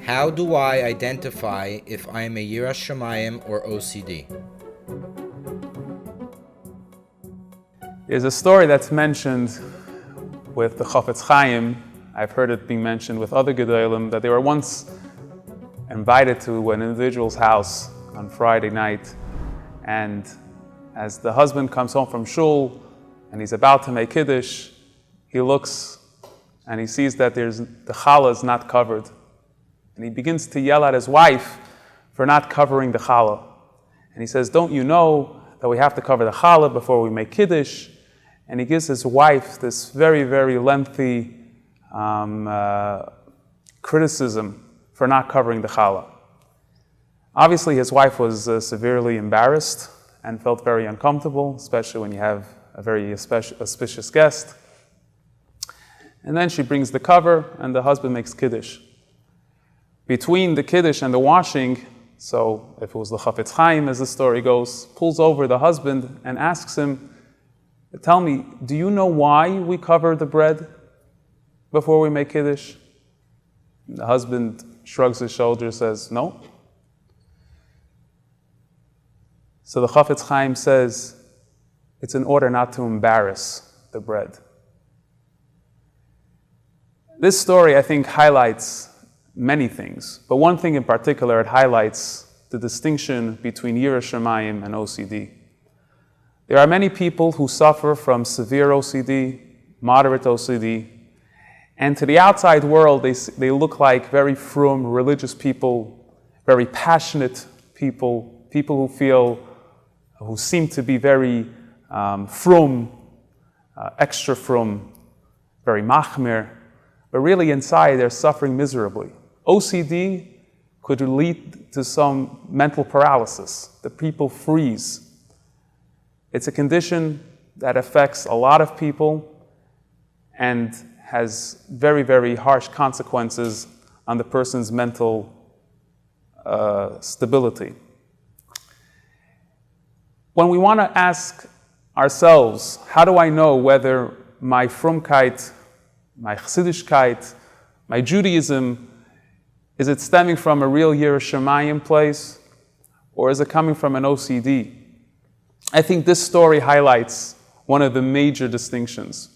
How do I identify if I am a Yiras Shamayim or OCD? There's a story that's mentioned with the Chafetz Chaim. I've heard it being mentioned with other Gedolim, that they were once invited to an individual's house on Friday night, and as the husband comes home from shul and he's about to make Kiddush, he looks and he sees that the challah is not covered. And he begins to yell at his wife for not covering the challah. And he says, "Don't you know that we have to cover the challah before we make Kiddush?" And he gives his wife this very, very lengthy criticism for not covering the challah. Obviously, his wife was severely embarrassed and felt very uncomfortable, especially when you have a very auspicious guest. And then she brings the cover, and the husband makes Kiddush. Between the Kiddush and the washing, so if it was the Chafetz Chaim, as the story goes, pulls over the husband and asks him, "Tell me, do you know why we cover the bread before we make Kiddush?" The husband shrugs his shoulders, says, "No." So the Chafetz Chaim says, it's in order not to embarrass the bread. This story, I think, highlights many things, but one thing in particular, it highlights the distinction between Yiras Shamayim and OCD. There are many people who suffer from severe OCD, moderate OCD, and to the outside world, they look like very frum, religious people, very passionate people, people who seem to be very frum, extra frum, very machmir, but really inside they're suffering miserably. OCD could lead to some mental paralysis. The people freeze. It's a condition that affects a lot of people and has very, very harsh consequences on the person's mental stability. When we want to ask ourselves, how do I know whether my frumkeit, my chassidishkeit, my Judaism, is it stemming from a real Yiras Shamayim place, or is it coming from an OCD? I think this story highlights one of the major distinctions.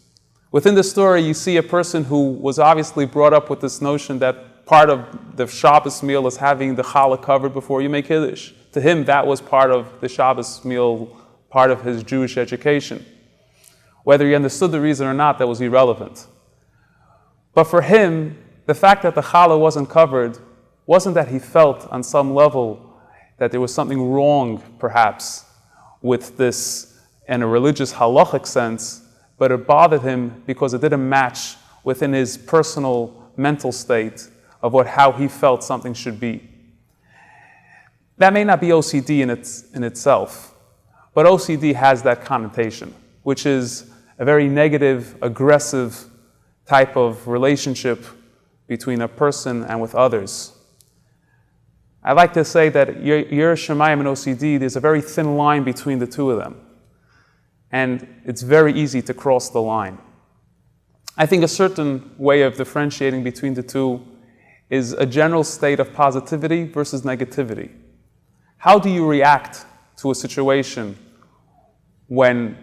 Within the story, you see a person who was obviously brought up with this notion that part of the Shabbos meal is having the challah covered before you make Kiddush. To him, that was part of the Shabbos meal, part of his Jewish education. Whether he understood the reason or not, that was irrelevant. But for him, the fact that the challah wasn't covered wasn't that he felt on some level that there was something wrong, perhaps, with this in a religious halachic sense, but it bothered him because it didn't match within his personal mental state of how he felt something should be. That may not be OCD in itself, but OCD has that connotation, which is a very negative, aggressive type of relationship between a person and with others. I like to say that Yiras Shamayim and OCD, there's a very thin line between the two of them. And it's very easy to cross the line. I think a certain way of differentiating between the two is a general state of positivity versus negativity. How do you react to a situation when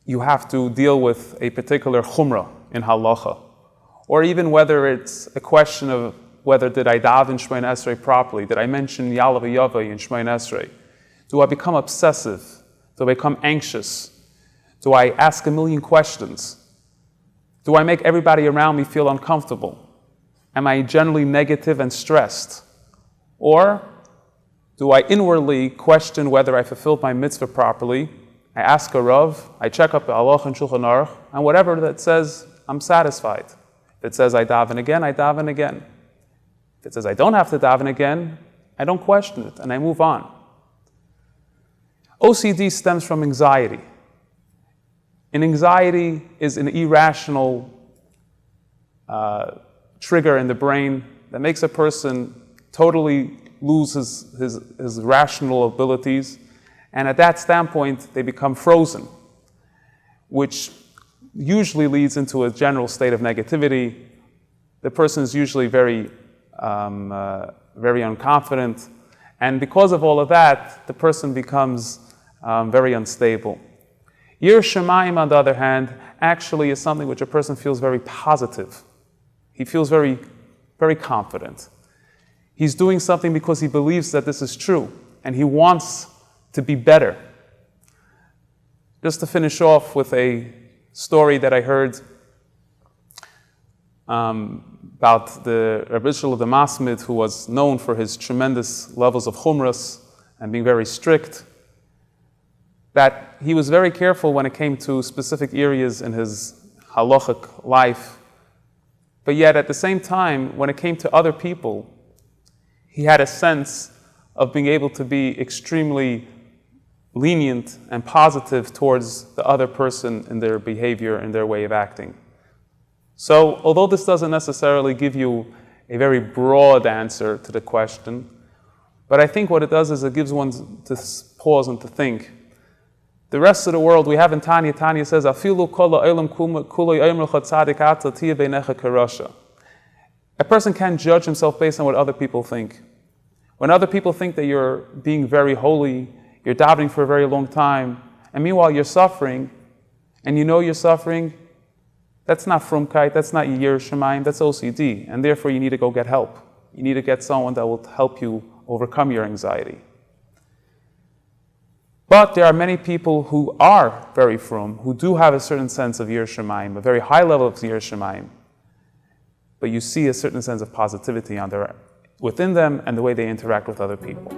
you have to deal with a particular chumrah in halacha? Or even whether it's a question of whether did I daven Shemona Esrei properly? Did I mention Ya'aleh V'Yaveh in Shemona Esrei? Do I become obsessive? Do I become anxious? Do I ask a million questions? Do I make everybody around me feel uncomfortable? Am I generally negative and stressed? Or do I inwardly question whether I fulfilled my mitzvah properly? I ask a Rav, I check up the Halacha and Shulchan Aruch, and whatever that says, I'm satisfied. If it says I daven again, I daven again. If it says I don't have to daven again, I don't question it, and I move on. OCD stems from anxiety. And anxiety is an irrational trigger in the brain that makes a person totally lose his rational abilities, and at that standpoint, they become frozen, which usually leads into a general state of negativity. The person is usually very very unconfident. And because of all of that, the person becomes very unstable. Yiras Shamayim, on the other hand, actually is something which a person feels very positive. He feels very, very confident. He's doing something because he believes that this is true, and he wants to be better. Just to finish off with a story that I heard about the Rabbi of the Masmid, who was known for his tremendous levels of chumras and being very strict, that he was very careful when it came to specific areas in his halachic life, but yet at the same time, when it came to other people, he had a sense of being able to be extremely lenient and positive towards the other person in their behavior and their way of acting. So, although this doesn't necessarily give you a very broad answer to the question, but I think what it does is it gives one to pause and to think. The rest of the world, we have in Tanya says, "Afilu kol ha'olam kulo yomer tzadik ata tiyeh beinecha karasha." A person can't judge himself based on what other people think. When other people think that you're being very holy, you're davening for a very long time, and meanwhile you're suffering, and you know you're suffering, that's not frumkeit, that's not Yiras Shamayim, that's OCD, and therefore you need to go get help. You need to get someone that will help you overcome your anxiety. But there are many people who are very frum, who do have a certain sense of Yiras Shamayim, a very high level of Yiras Shamayim, but you see a certain sense of positivity within them and the way they interact with other people.